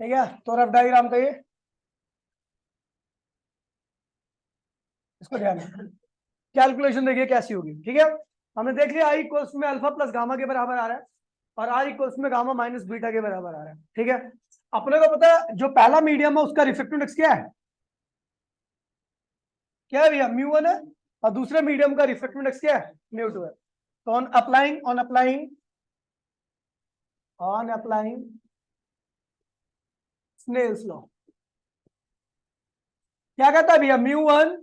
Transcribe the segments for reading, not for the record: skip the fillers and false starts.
ठीक है, तो रफ डायग्राम का ये, इसको ध्यान रखना। कैलकुलेशन देखिए कैसी होगी। ठीक है, हमने देख लिया आई इक्वल्स में अल्फा प्लस गामा के बराबर आ रहा है और आर इक्वल्स में गामा माइनस बीटा के बराबर आ रहा है। ठीक है, अपने को पता है जो पहला मीडियम है उसका रिफ्रैक्टिव इंडेक्स क्या है, क्या है भैया, म्यू 1 है, और दूसरे मीडियम का रिफ्रैक्टिव इंडेक्स क्या है, म्यू 2 है। तो ऑन अप्लाइंग स्नेल्स लॉ क्या कहता है भैया, म्यू 1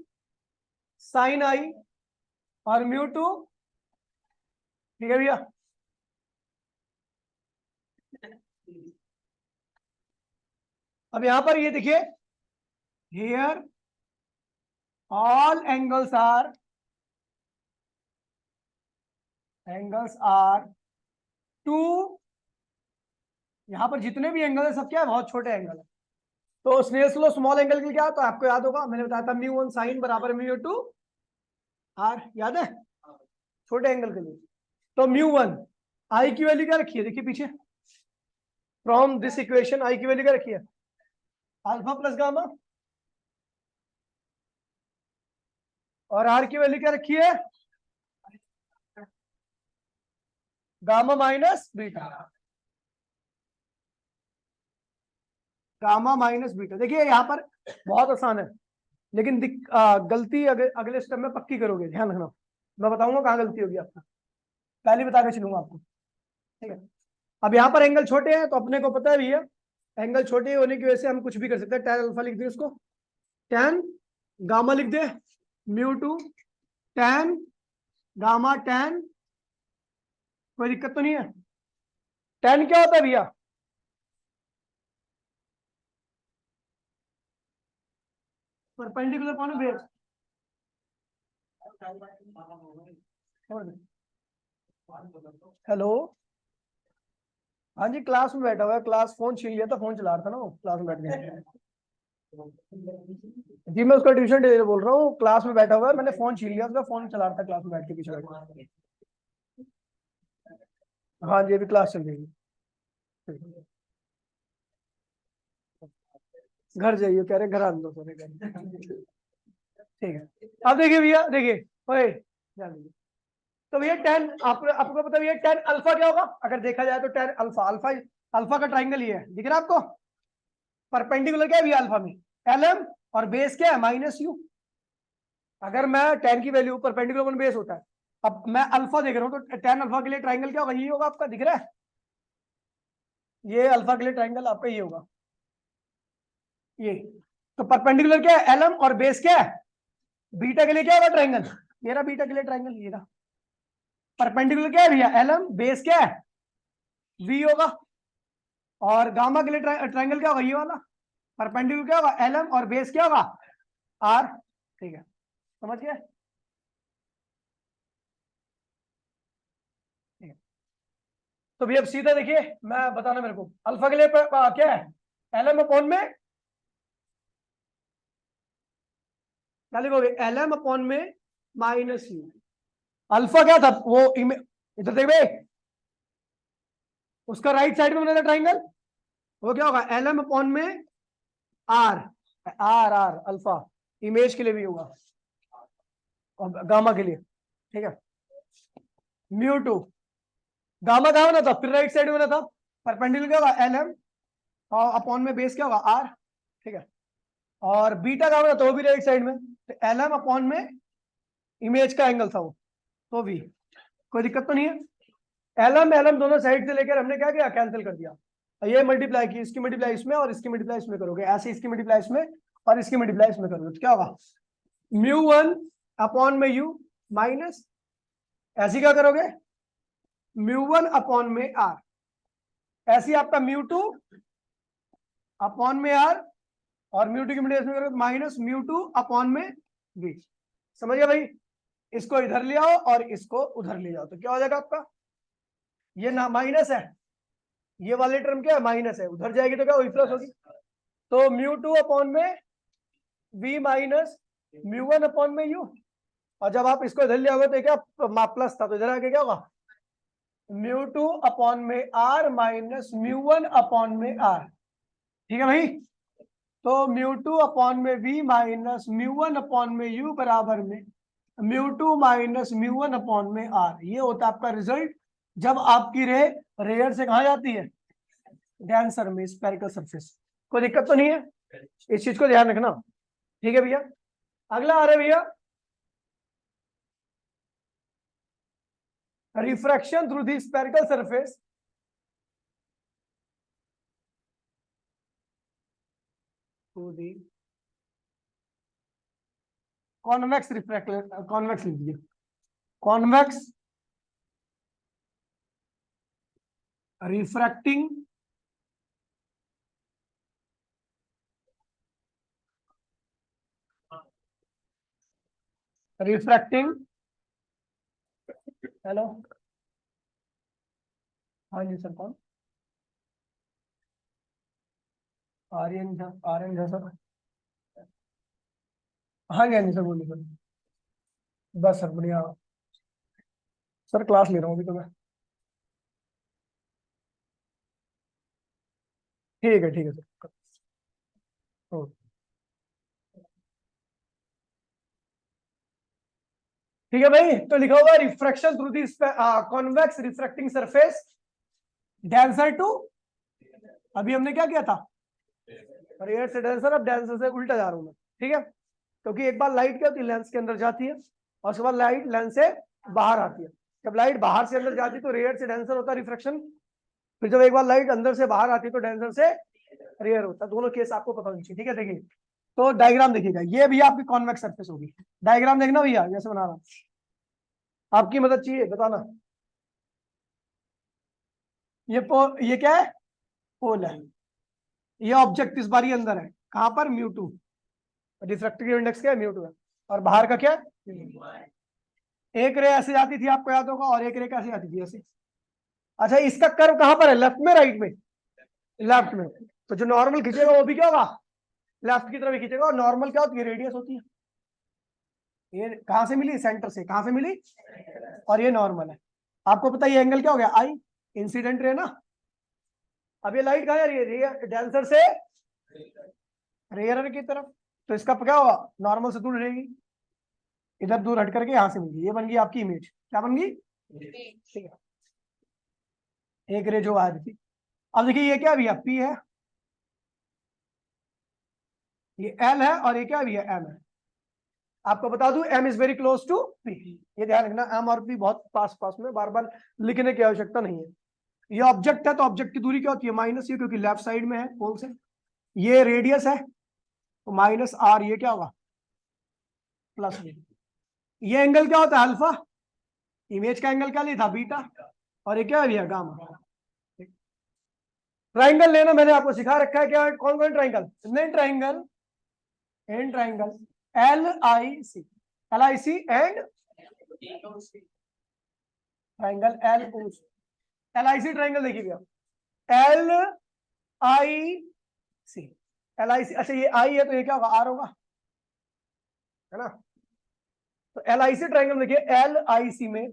साइन आई और म्यू 2, ठीक है भैया। अब यहां पर ये देखिए, here all angles are two, यहां पर जितने भी एंगल है सब क्या है, बहुत छोटे एंगल है। तो स्नेल्स लॉ स्मॉल एंगल के लिए क्या है, तो आपको याद होगा मैंने बताया था म्यू 1 साइन बराबर म्यू 2 आर, याद है, छोटे एंगल के लिए। तो म्यू 1 आई की वैल्यू क्या रखी है, देखिए पीछे, फ्रॉम दिस इक्वेशन आई की वैल्यू क्या रखी है, अल्फा प्लस गामा, और आर की वैल्यू क्या रखी है, gamma minus beta, gamma minus beta. देखिए यहाँ पर बहुत आसान है, लेकिन गलती अगले स्टेप में पक्की करोगे, ध्यान रखना, मैं बताऊंगा कहाँ गलती होगी आपको, पहले बता के चलूंगा आपको। ठीक है, अब यहाँ पर एंगल छोटे हैं तो अपने को पता है भैया, एंगल छोटे होने की वजह से हम कुछ भी कर सकते हैं। टैन अल्फा लिख दे उसको, टैन गामा लिख दे, म्यू 2 टैन गामा टैन, कोई दिक्कत तो नहीं है। टैन क्या होता है भैया, परपेंडिकुलर अपॉन बेस। हेलो, हाँ जी, क्लास में बैठा हुआ है, क्लास फोन छीन लिया था, फोन चला रहा था ना वो, क्लास में बैठ गया जी, मैं उसका ट्यूशन टीचर बोल रहा हूँ, क्लास में बैठा हुआ है, मैंने फोन छीन लिया उसका, फोन चला रहा था क्लास में बैठ के, पीछे बैठ के। हाँ जी, अभी क्लास चल रही है। घर जाइए, कह रहे घर आ दो सोने घर। ठीक है, अब देखिए भैया, देखिए ओए ध्यान दीजिए। तो भैया टेन, आपको पता भैया टेन अल्फा क्या होगा, अगर देखा जाए तो टेन अल्फा, अल्फा का ट्राइंगल ये है, दिख रहा है आपको, परपेंडिकुलर क्या है भैया अल्फा में, एल और बेस क्या है -u। अगर मैं टेन की वैल्यू, परपेंडिकुलर वन बेस होता है, अब मैं अल्फा देख रहा हूँ तो टेन अल्फा के लिए ट्राइंगल क्या होगा, ये होगा आपका, दिख रहा है, ये अल्फा के लिए ट्राइंगल आपका ये होगा, ये। तो परपेंडिकुलर क्या है, एल और बेस क्या है, बीटा के लिए क्या होगा ट्राइंगल, ये रहा बीटा के लिए ट्राइंगल, ये रहा। परपेंडिकुलर क्या है भैया, एल बेस क्या है, वी होगा, और गामा के लिए ट्राइंगल क्या होगा, ये वाला। परपेंडिकुलर क्या होगा, एल और बेस क्या होगा, आर। ठीक है, समझ गए। तो भैया अब सीधा देखिए, मैं बताना मेरे को, अल्फा के लिए क्या है, एल अपॉन में क्या लिखोगे, एल अपॉन में -u। अल्फा क्या था वो, इधर देख भाई, उसका राइट साइड में बना था ट्राइंगल, वो क्या होगा, एल अपॉन में आर, आर अल्फा, इमेज के लिए भी होगा और गामा के लिए। ठीक है, म्यू 2 गामा कहाँ बना था, फिर राइट साइड में बना था, परपेंडिकुलर क्या होगा, एल और अपॉन में बेस क्या होगा, आर। ठीक है, और बीटा कहाँ बना था, वो भी राइट साइड में, तो एल अपॉन में इमेज का एंगल था वो, तो भी कोई दिक्कत तो नहीं है। एल दोनों साइड से लेकर हमने क्या किया, कैंसिल कर दिया, ये मल्टीप्लाई की, इसकी मल्टीप्लाई इसमें और इसकी मल्टीप्लाई इसमें करोगे, ऐसे इसकी मल्टीप्लाई इसमें और इसकी मल्टीप्लाई इसमें करोगे, तो क्या होगा, म्यू 1 अपॉन में यू माइनस, ऐसी क्या करोगे, म्यू 1 अपॉन में आर, ऐसी आपका म्यू 2 अपॉन में आर, और म्यू 2 की मल्टीप्लाई इसमें करोगे -म्यू 2 अपॉन में बी। समझ गया भाई, इसको इधर ले आओ और इसको उधर ले जाओ, तो क्या हो जाएगा आपका, ये ना माइनस है, ये वाले टर्म क्या है, माइनस है, उधर जाएगी तो क्या होगी, प्लस होगी। तो म्यू 2 अपॉन में v माइनस म्यू 1 अपॉन में u, और जब आप इसको इधर ले आओगे तो क्या प्लस था, तो इधर आके क्या होगा, म्यू 2 अपॉन में r माइनस म्यू 1 अपॉन में r। ठीक है भाई। तो म्यू 2 अपॉन में v माइनस म्यू 1 अपॉन में u बराबर में म्यू 2 माइनस म्यू 1 अपॉन में r, ये होता है आपका रिजल्ट जब आपकी रे रेयर से कहा जाती है, डेंसर में, स्फेरिकल सरफेस। कोई दिक्कत तो नहीं है, इस चीज को ध्यान रखना। ठीक है भैया। अगला आ रहा है भैया, refraction through the spherical surface through the convex refractor, convex लिख दिया, कॉन्वेक्स रिफ्रैक्टिंग रिफ्रैक्टिंग हेलो, हाँ जी सर, कौन? आर्यन झा, आर्यन झा सर। हाँ जी, हाँ जी सर, बोलिए सर। बस सर बढ़िया सर, क्लास ले रहा हूँ अभी तो मैं। ठीक है सर। ओके। ठीक है भाई, तो लिखा हुआ refraction through the convex refracting surface denser to, अभी हमने क्या किया था, रेयर से डेंसर, अब डेंसर से उल्टा जा रहा हूं मैं। ठीक है, क्योंकि एक बार लाइट क्या होती है, लेंस के अंदर जाती है और उसके बाद लाइट लेंस से बाहर आती है। जब लाइट बाहर से अंदर जाती है तो रेयर से डेंसर होता है रिफ्रैक्शन, फिर जब एक बार लाइट अंदर से बाहर आती है तो डेंसर से रेयर होता है। दोनों केस आपको पता होनी चाहिए। ठीक है, देखिए तो डायग्राम देखिएगा, ये भी आपकी कॉन्वेक्स सरफेस होगी। डायग्राम देखना भैया, जैसे बना रहा हूं, आपकी मदद चाहिए बताना। ये क्या है, पोल है। ये ऑब्जेक्ट इस बार ही अंदर है, कहां पर, म्यू 2, रिफ्रैक्टिव इंडेक्स क्या है, म्यू 2 है, और बाहर का क्या है, एक रे ऐसे जाती थी आपको याद होगा, और एक रे कैसे जाती थी ऐसे। अच्छा, इसका कर्व कहां पर है, लेफ्ट में राइट में, लेफ्ट में। तो जो नॉर्मल खींचेगा वो भी क्या होगा, लेफ्ट की तरफ ही खींचेगा। और नॉर्मल क्या होती है, रेडियस होती है। ये कहां से मिली, सेंटर से, कहां से मिली, और ये नॉर्मल है। आपको पता है ये एंगल क्या हो गया, आई, इंसिडेंट रे ना। अब ये लाइट कहां जा रही है, डेंसर से रेयर की तरफ, तो इसका क्या होगा, नॉर्मल से दूर रहेगी, इधर दूर हट करके यहां से मिली, ये बन गई आपकी इमेज। क्या बन गई, ठीक है, एक रे जो आ रही थी। अब देखिए ये क्या भी है, पी है, ये एल है, और ये क्या भी है, एम है। आपको बता दूं M is very close to P, ये ध्यान रखना, एम और पी बहुत पास पास में, बार बार लिखने की आवश्यकता नहीं है। ये ऑब्जेक्ट है तो ऑब्जेक्ट की दूरी क्या होती है, माइनस ये, क्योंकि लेफ्ट साइड में है पोल से। ये रेडियस है तो माइनस आर, ये क्या होगा, प्लस बी। ये एंगल क्या होता है, अल्फा, इमेज का एंगल क्या लिया था, बीटा, और ये क्या लिया, गामा। ट्राइंगल लेना मैंने आपको सिखा रखा है, क्या कौन कौन ट्राइंगल, नहीं triangle, N triangle, L I C, L I C and triangle L O C, L I C triangle देखिए भैया, L I C, L I सी। अच्छा ये आई है तो ये क्या होगा, आर होगा, है ना। तो एल आई सी ट्राइंगल देखिए, एल आई सी में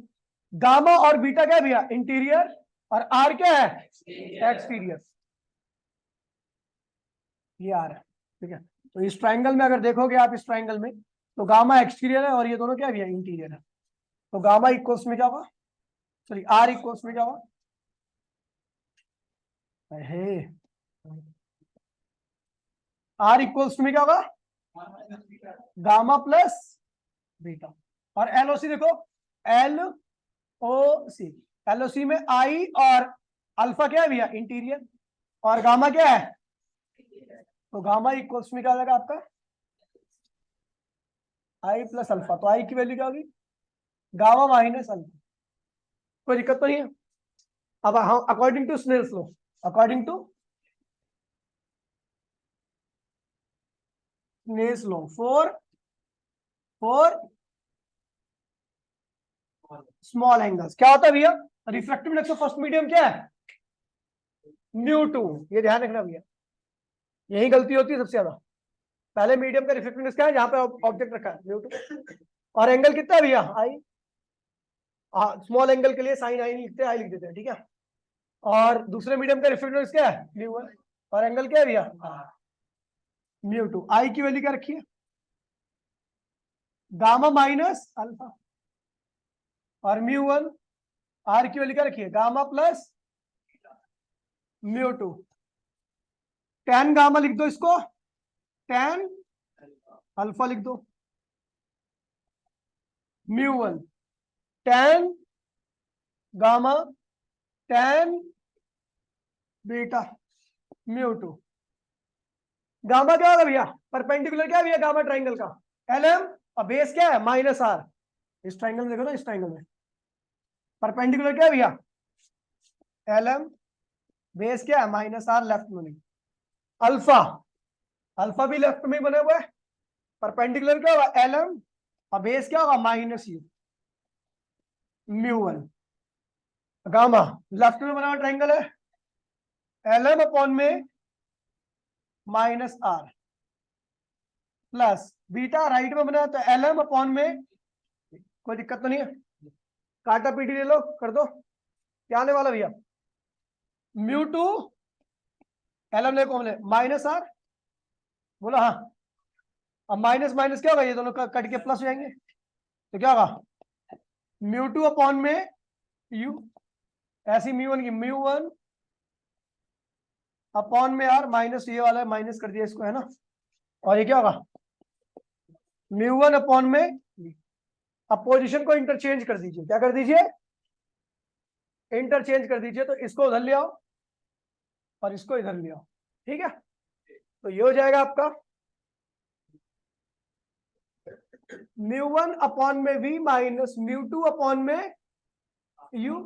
गामा और बीटा क्या है भैया, इंटीरियर, और आर क्या है, एक्सटीरियर, ये आर है। ठीक है, तो इस ट्राइंगल में अगर देखोगे आप, इस ट्राइंगल में तो गामा एक्सटीरियर है और ये दोनों क्या है भैया, इंटीरियर है। तो गामा इक्वल्स में क्या होगा, सॉरी आर इक्वल्स में क्या होगा, आर इक्वल्स में क्या होगा, गामा प्लस बीटा। और एलओसी देखो, एल ओ सी, एलओसी में आई और अल्फा क्या है भैया, इंटीरियर, और गामा क्या है, तो गामा इक्वल्स में क्या हो जाएगा आपका, आई प्लस अल्फा। तो आई की वैल्यू क्या होगी, गामा माइनस अल्फा। कोई दिक्कत तो नहीं है। अब हम according to Snell's law, according to Snell's law for small angles क्या होता है भैया, refractive index of first medium क्या है, म्यू 2। ये ध्यान रखना भैया, यही गलती होती है सबसे ज्यादा। पहले मीडियम का रिफ्रैक्टिव इंडेक्स क्या है, जहां पे ऑब्जेक्ट रखा है, म्यू 2, और एंगल कितना है भैया, आई। स्मॉल एंगल के लिए साइन आई नहीं लिखते, आई लिख देते हैं, ठीक है। और दूसरे मीडियम का रिफ्रैक्टिव इंडेक्स क्या है, म्यू 1। और एंगल क्या है भैया, म्यू टू। आई की वैल्यू क्या रखी है, गामा माइनस अल्फा, और म्यू वन, आर की वैल्यू क्या रखी है, gamma plus mu two. Ten gamma लिख दो इसको, टेन अल्फा लिख दो, mu one ten gamma tan beta mu two. Gamma क्या होगा भैया, परपेंडिकुलर क्या है भैया गामा ट्राइंगल का, एल एम, और बेस क्या है माइनस आर। इस ट्राइंगल में देखो ना, इस ट्राइंगल में परपेंडिकुलर क्या है भैया, एल एम, बेस क्या है माइनस आर, लेफ्ट में नहीं। अल्फा, अल्फा भी लेफ्ट में ही बने हुआ है, परपेंडिकुलर क्या होगा एल एम, और बेस क्या होगा minus U, mu one. Gamma left में बना हुआ ट्राइंगल है, एल एम अपॉन में minus R, plus beta right में बना, तो एल एम अपॉन में, कोई दिक्कत तो नहीं है, काटा पीटी ले लो, कर दो, क्या आने वाला भैया, म्यू टू एल एम ले को हमने माइनस आर, बोला हाँ, अब माइनस माइनस क्या होगा, ये दोनों कट के प्लस हो जाएंगे, तो क्या होगा म्यू टू अपॉन में यू, ऐसी म्यू वन की म्यू वन अपॉन में आर, माइनस ये वाला माइनस कर दिया इसको, है ना, और ये क्या होगा म्यू वन अपॉन में, अब पोजीशन को इंटरचेंज कर दीजिए, क्या कर दीजिए, इंटरचेंज कर दीजिए, तो इसको उधर ले आओ और इसको इधर ले आओ, ठीक है, तो ये हो जाएगा आपका म्यू वन अपॉन में V minus mu two upon में यू,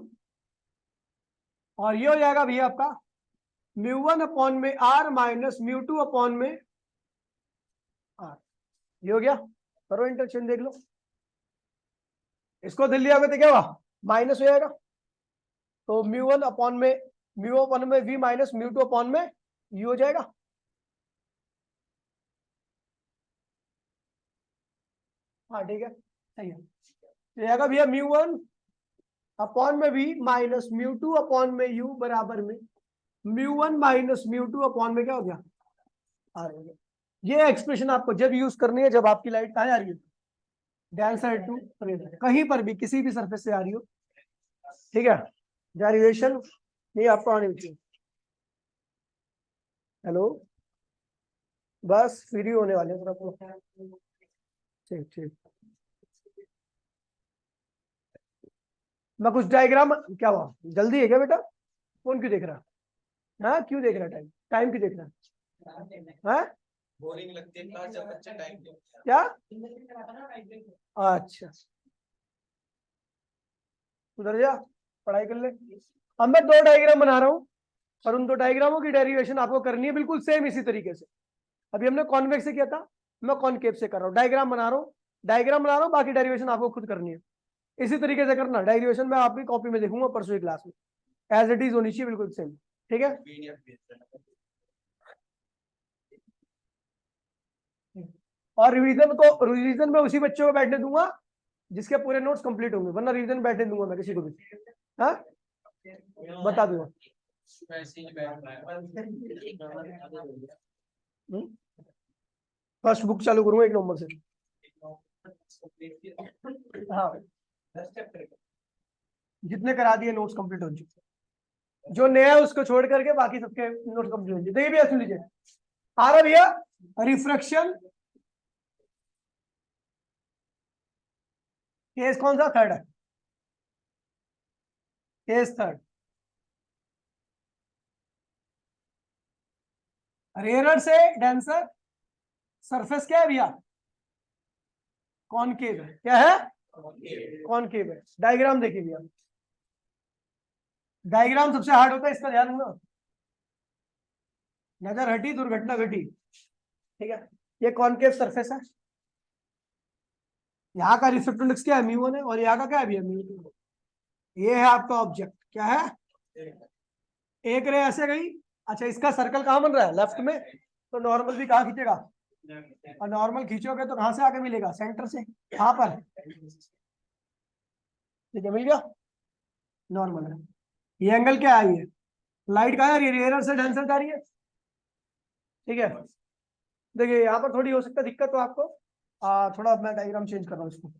और ये हो जाएगा भैया आपका म्यू वन अपॉन में R minus mu two upon में आर। ये हो गया, करो इंटरचेंज, देख लो, इसको दिल्ली आओगे तो क्या हुआ माइनस हो जाएगा, तो म्यू वन अपॉन में म्यू अपॉन में V minus mu two upon में यू हो जाएगा। हाँ ठीक है, सही है, तो आएगा भैया म्यू वन अपॉन में V minus mu two upon में यू बराबर में mu one minus mu two upon में क्या हो गया आर हो गया। ये एक्सप्रेशन आपको जब यूज करनी है जब आपकी लाइट कहाँ आ रही है, डैन साइड टू कहीं पर भी किसी भी सरफेस से आ रही हो, ठीक है, डेरिवेशन नहीं आपको आनी चाहिए। हेलो, बस फ्री होने वाले हैं थोड़ा, ठीक ठीक, मैं कुछ डायग्राम, क्या हुआ जल्दी है क्या बेटा, फोन क्यों देख रहा है, हाँ क्यों देख रहा है, टाइम टाइम क्यों देख रहा है, बोरिंग लगती है क्लास जब बच्चे टाइम क्या, अच्छा उधर जा पढ़ाई कर ले। अब मैं दो डायग्राम बना रहा हूँ और उन दो डायग्रामों की डेरिवेशन आपको करनी है बिल्कुल सेम इसी तरीके से। अभी हमने कॉन्वेक्स से किया था, मैं कॉनकेव से कर रहा हूँ, डायग्राम बना रहा हूँ, डायग्राम बना रहा हूँ, बाकी डेरिवेशन आपको खुद करनी है, इसी तरीके से करना। डेरिवेशन मैं आपकी कॉपी में देखूंगा परसों की क्लास में, एज इट इज होनी चाहिए बिल्कुल सेम, ठीक है। और रिवीजन में उसी बच्चों को बैठने दूंगा जिसके पूरे नोट्स कंप्लीट होंगे, वरना रिवीजन बैठने दूंगा मैं किसी को भी, हाँ बता दूंगा। फर्स्ट बुक चालू करूंगा 1 नवंबर से, हाँ जितने करा दिए नोट्स कंप्लीट हो चुके, जो नया है उसको छोड़ करके बाकी सबके नोट्स कंप्लीट हो जाए। देखिए भैया सुन लीजिए, आ रहा भैया रिफ्रैक्शन केस कौन सा, थर्ड है, केस थर्ड। रेयर से डेंसर सरफेस क्या है भैया, कॉनकेव है, क्या है कॉनकेव है। डायग्राम देखिए भैया, डायग्राम सबसे हार्ड होता है, इसका ध्यान रखना, नजर हटी दुर्घटना घटी, ठीक है। ये कॉनकेव सरफेस है, यहाँ का रिफ्लेक्टेड क्या है म्यू वन है, और यहाँ का क्या है भैया म्यू टू। ये है आपका ऑब्जेक्ट, क्या है, एक रे ऐसे गई, अच्छा इसका सर्कल कहाँ बन रहा है लेफ्ट में, तो नॉर्मल भी कहाँ खींचेगा, और नॉर्मल खींचोगे तो कहां से आके मिलेगा, सेंटर से, कहां पर, ठीक है मिल गया, नॉर्मल है। ये एंगल क्या है, ये लाइट कहाँ आ रही है, रेयर से डेंसर जा रही है, ठीक है, देखिए यहाँ पर थोड़ी हो सकता है दिक्कत तो आपको, थोड़ा मैं डायग्राम चेंज कर रहा हूँ इसको।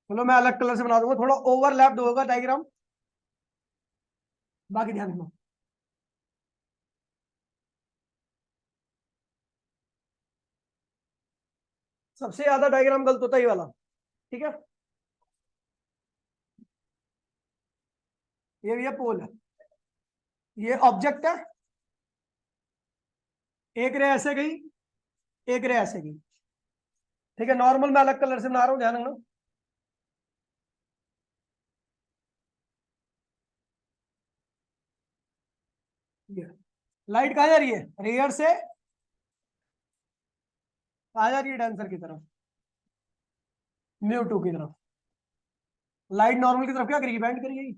चलो मैं अलग कलर से बना दूंगा, थोड़ा ओवरलैप होगा डायग्राम, बाकी ध्यान रखना। सबसे ज्यादा डायग्राम गलत होता है ये वाला, ठीक है। ये पोल है, ये ऑब्जेक्ट है, एक रे ऐसे गई, एक रे ऐसे गई, ठीक है। नॉर्मल मैं अलग कलर से बना रहा हूँ, ध्यान रखना। ये लाइट कहाँ जा रही है, रेयर से कहाँ जा रही है, डांसर की तरफ, म्यू2 की तरफ। लाइट नॉर्मल की तरफ क्या करेगी, बैंड करेगी।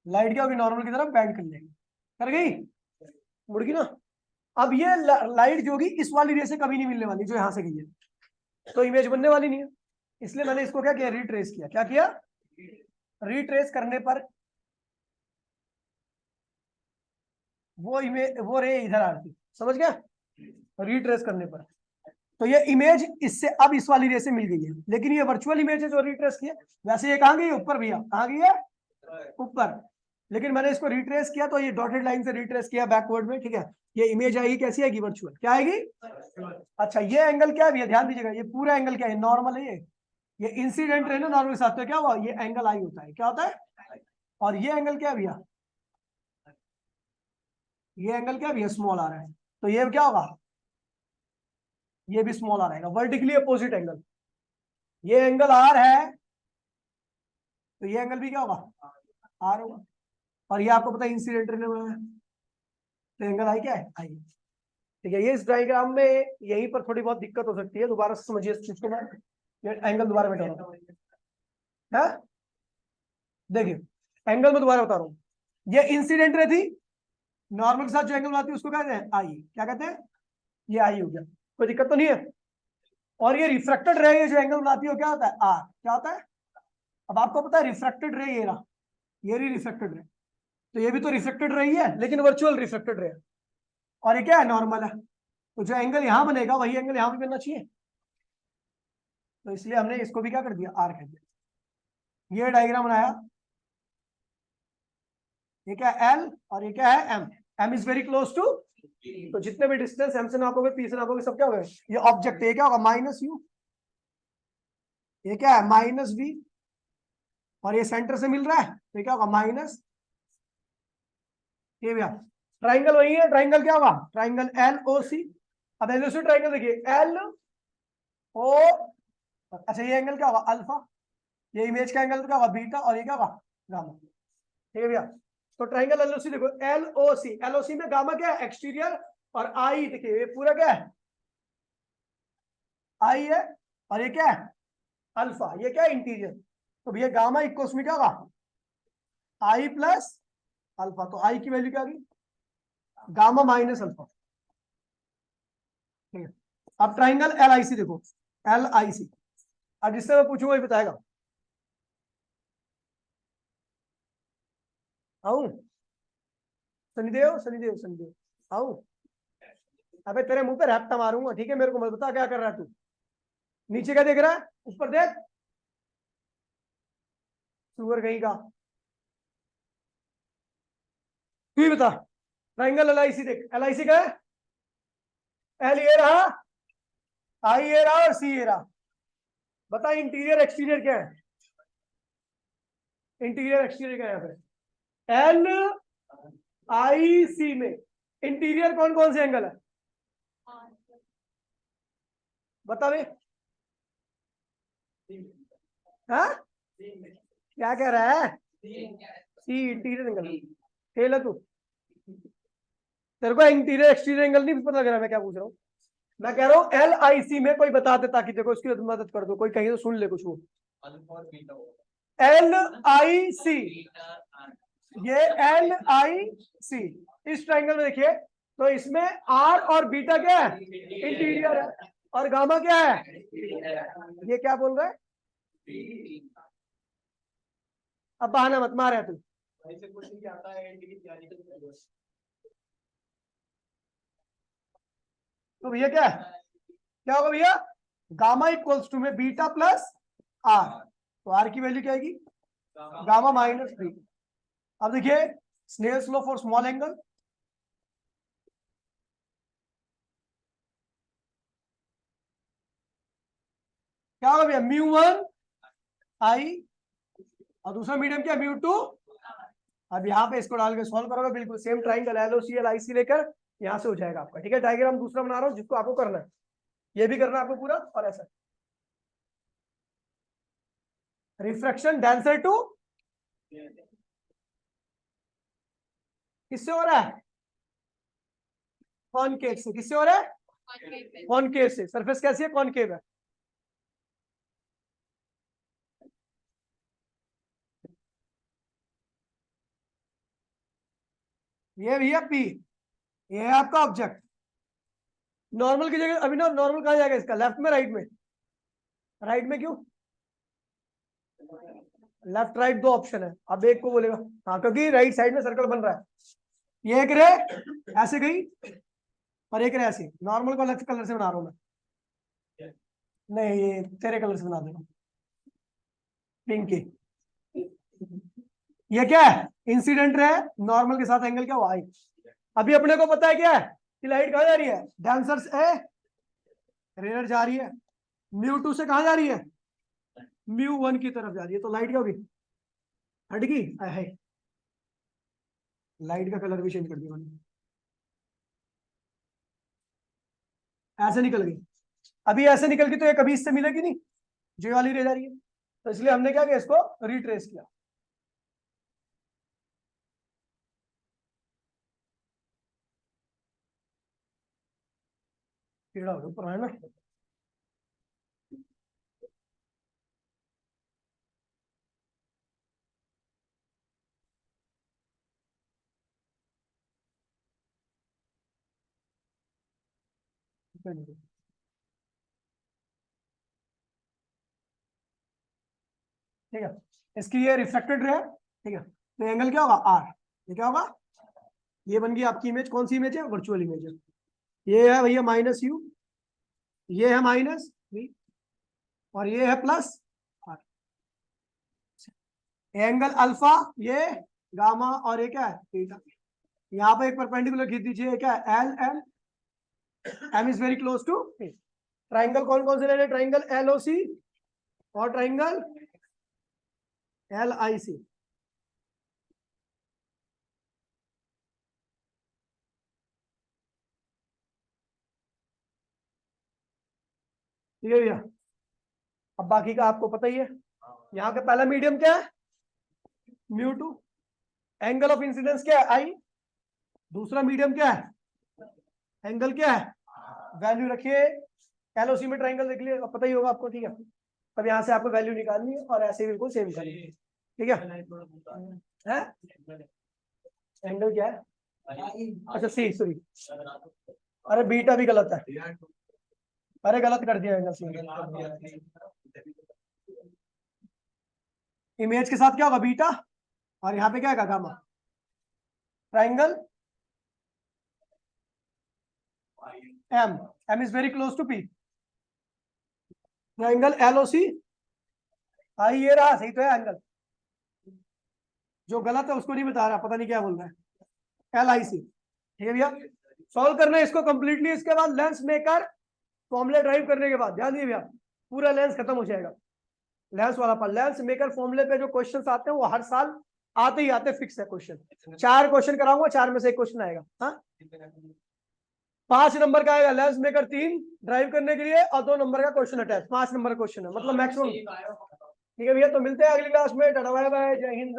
लाइट क्या होगी, नॉर्मल की तरफ बैंड कर लेगी, कर गई, मुड़ गई ना। अब ये लाइट जो होगी इस वाली रे से कभी नहीं मिलने वाली जो यहां से गई है, तो इमेज बनने वाली नहीं है। इसलिए मैंने इसको क्या किया, रिट्रेस किया। क्या किया, रिट्रेस करने पर वो इमेज, वो रे इधर आती, समझ गया, रिट्रेस करने पर। तो ये इमेज इससे अब इस वाली रे से मिल गई है, लेकिन ये वर्चुअल इमेज है जो रिट्रेस की है। वैसे ये कहाँ गई, ऊपर भैया, कहाँ गई है, ऊपर। लेकिन मैंने इसको रिट्रेस किया तो ये डॉटेड लाइन से रिट्रेस किया बैकवर्ड में, ठीक है। ये इमेज आएगी कैसी आएगी, वर्चुअल, क्या आएगी। अच्छा ये एंगल क्या है भैया, ध्यान दीजिएगा, ये पूरा एंगल क्या है, नॉर्मल है ये इंसिडेंट है ना नॉर्मल के साथ, तो क्या हुआ, ये एंगल आई होता है, क्या होता है। और ये एंगल क्या है भैया, ये एंगल क्या है भैया, स्मॉल आ रहा है, तो ये क्या होगा, ये भी स्मॉल आ रहेगा, वर्टिकली अपोजिट एंगल। ये एंगल आर है तो ये एंगल भी क्या होगा, आर होगा। और ये आपको पता है इंसिडेंट है, तो एंगल आई क्या है, आई। ठीक है, ये इस डायग्राम में यहीं पर थोड़ी बहुत दिक्कत हो सकती है, दोबारा से समझिए इस चीज को। मैं ये एंगल दोबारा बता रहा हूँ, है देखिए, एंगल में दोबारा बता रहा हूँ। ये इंसिडेंट रे थी, नॉर्मल के साथ जो एंगल बनाती है उसको कहते हैं आई, क्या कहते हैं, ये आई हो गया, कोई दिक्कत तो नहीं है। और ये रिफ्रैक्टेड रे, ये जो एंगल बनाती है क्या होता है, आर, क्या होता है। अब आपको पता है रिफ्रैक्टेड रे ये रहा, ये रही रिफ्रैक्टेड रे, तो ये भी तो रिफ्लेक्टेड रही है लेकिन वर्चुअल रिफ्लेक्टेड रे, और ये क्या है, नॉर्मल है। तो जो एंगल यहां बनेगा वही एंगल यहां भी बनना चाहिए, तो इसलिए हमने इसको भी क्या कर दिया, आर कह दिया। ये डायग्राम बनाया, ये क्या है, एल, और ये क्या है, M. M is very close to, तो जितने भी डिस्टेंस एम से नापोगे, पी से नापोगे, सब क्या होगा, ये ऑब्जेक्ट है, ये क्या होगा, माइनस यू, ये क्या है, माइनस बी, और ये सेंटर से मिल रहा है तो ये क्या होगा, माइनस ये भैया। ट्राइंगल वही है, ट्राइंगल क्या होगा, ट्राइंगल एल ओ सी। अब एलओसी ट्राइंगल देखिए, एल ओ, अच्छा ये एंगल क्या होगा, अल्फा, ये इमेज का एंगल क्या होगा, बीटा, और ये क्या होगा, गामा। ठीक है भैया, तो ट्राइंगल एलओसी देखो, एल ओ सी, एलओसी में गामा क्या है, एक्सटीरियर, और आई देखिए ये पूरा क्या है, आई है, और ये क्या है, अल्फा, ये क्या है, इंटीरियर। तो भैया गामा इक्वल्स में क्या होगा, आई प्लस अल्फा, तो आई की वैल्यू क्या आ गई, गामा माइनस अल्फा। ठीक है, अब ट्राइंगल एल आई सी देखो, एल आई सी, अब जिससे मैं पूछूंगा ये बताएगा। आऊं, शनिदेव शनिदेव शनिदेव आऊं, अबे तेरे मुंह पे रैप्टा मारूंगा, ठीक है, मेरे को मत बता क्या कर रहा है तू, नीचे क्या देख रहा है, ऊपर देख, सुअर कहीं का, तू ही बता। ट्राइंगल एल आई सी देख, एल आई सी का है, एल ये रहा, आई ये रहा, और सी ये रहा। बता इंटीरियर एक्सटीरियर क्या है, इंटीरियर एक्सटीरियर क्या है यहाँ पे, एल आई सी में इंटीरियर कौन कौन से एंगल है, बता बे, हाँ क्या कह रहा है, सी इंटीरियर एंगल, फेल है तू, तेरे को इंटीरियर एक्सटीरियर एंगल नहीं पता लग रहा है मैं क्या पूछ रहा हूँ। मैं कह रहा हूँ एल आई सी में कोई बता दे, ताकि देखो इसकी मदद कर दो, कोई कहीं तो सुन ले कुछ वो। एल आई सी, ये एल आई सी, इस ट्राइंगल में देखिए, तो इसमें आर और बीटा क्या है, इंटीरियर है, और गामा क्या है, ये क्या बोल रहा है, अब बहाना मत मार है तू। ऐसे क्वेश्चन क्या आता है एंटी की तैयारी करते हैं। तो भैया क्या है, क्या होगा भैया, गामा इक्वल्स टू में बीटा प्लस आर, तो आर की वैल्यू क्या आएगी, गामा माइनस बी। अब देखिए Snell's law for small angle, क्या होगा भैया, μ1 आई और दूसरा मीडियम क्या, μ2। अब यहाँ पे इसको डाल के सॉल्व करोगे, बिल्कुल सेम ट्राइंगल LOCL IC लेकर यहाँ से हो जाएगा आपका। ठीक है, डायग्राम दूसरा बना रहा हूँ जिसको आपको करना है, ये भी करना है आपको पूरा, और ऐसा रिफ्रैक्शन डेंसर टू किससे हो रहा है, कॉनकेव से। किससे हो रहा है, कॉनकेव से। सरफेस कैसी है, कॉनकेव है। ये भैया P, ये है आपका ऑब्जेक्ट। नॉर्मल की जगह अभी ना, नॉर्मल कहाँ जाएगा इसका, लेफ्ट में राइट में, राइट में क्यों, लेफ्ट राइट दो ऑप्शन है, अब एक को बोलेगा, हाँ क्योंकि राइट साइड में सर्कल बन रहा है। ये एक रे ऐसे गई और एक रे ऐसे, नॉर्मल को लेफ्ट कलर से बना रहा हूं मैं, नहीं ये तेरे कलर से बना दूंगा, पिंक की। ये क्या है, इंसिडेंट रे, नॉर्मल के साथ एंगल क्या हुआ, आई। अभी अपने को पता है क्या है कि लाइट कहाँ जा रही है, डांसर से रेयर जा रही है, μ2 से कहाँ जा रही है, μ1 की तरफ जा रही है, तो लाइट क्या होगी, हट गई है। लाइट का कलर भी चेंज कर दिया मैंने, ऐसे निकल गई। अभी ऐसे निकल गई तो ये कभी इससे मिलेगी नहीं, जो वाली रह जा रही है, तो इसलिए हमने क्या किया, इसको रिट्रेस किया। कीड़ा हो ऊपर है ना, ठीक है। इसकी ये रिफ्लेक्टेड रे है, ठीक है, तो एंगल क्या होगा, आर। ये क्या होगा, ये बन गई आपकी इमेज, कौन सी इमेज है, वर्चुअल इमेज है। ये है भैया -u, ये है -v, और ये है +r। एंगल अल्फा, ये गामा, और ये क्या है, थीटा। यहाँ पे एक परपेंडिकुलर खींच दीजिए, क्या है, L M, M is very close to. Triangle कौन कौन से ले रहे, ट्राइंगल LOC और ट्राइंगल LIC। ठीक है भैया, अब बाकी का आपको पता ही है। यहाँ का पहला मीडियम क्या है, μ2, एंगल ऑफ इंसिडेंस क्या है, I। दूसरा मीडियम क्या है, एंगल क्या है, वैल्यू रखिए, LOC में ट्राइंगल देख लिए, पता ही होगा आपको। ठीक है, अब यहाँ से आपको वैल्यू निकालनी है और ऐसे बिल्कुल सेम करनी है। ठीक है, एंगल क्या है, अच्छा सी, सॉरी, अरे बीटा भी गलत है, अरे गलत कर दिया एंगल सी। इमेज के साथ क्या होगा, बीटा, और यहाँ पे क्या है, gamma. Triangle M, M is very close to P। Triangle LOC, आई ये रहा, सही तो है एंगल, जो गलत है उसको नहीं बता रहा, पता नहीं क्या बोल रहा है, LIC। ठीक है भैया, सॉल्व करना है इसको कंप्लीटली। इसके बाद लेंस मेकर फॉर्मूले ड्राइव करने के बाद ध्यान दीजिए भैया, पूरा लेंस खत्म हो जाएगा। लेंस वाला पर लेंस मेकर फॉर्मूले पे जो क्वेश्चंस आते हैं वो हर साल आते ही आते, फिक्स है क्वेश्चन। 4 क्वेश्चन कराऊंगा, 4 में से एक क्वेश्चन आएगा। हाँ, 5 नंबर का आएगा लेंस मेकर 3 ड्राइव करने के लिए, और 2 नंबर का क्वेश्चन अटैच, 5 नंबर क्वेश्चन है, मतलब मैक्सिमम। ठीक है भैया, तो मिलते हैं अगली क्लास में, टाटा बाय बाय, जय हिंद।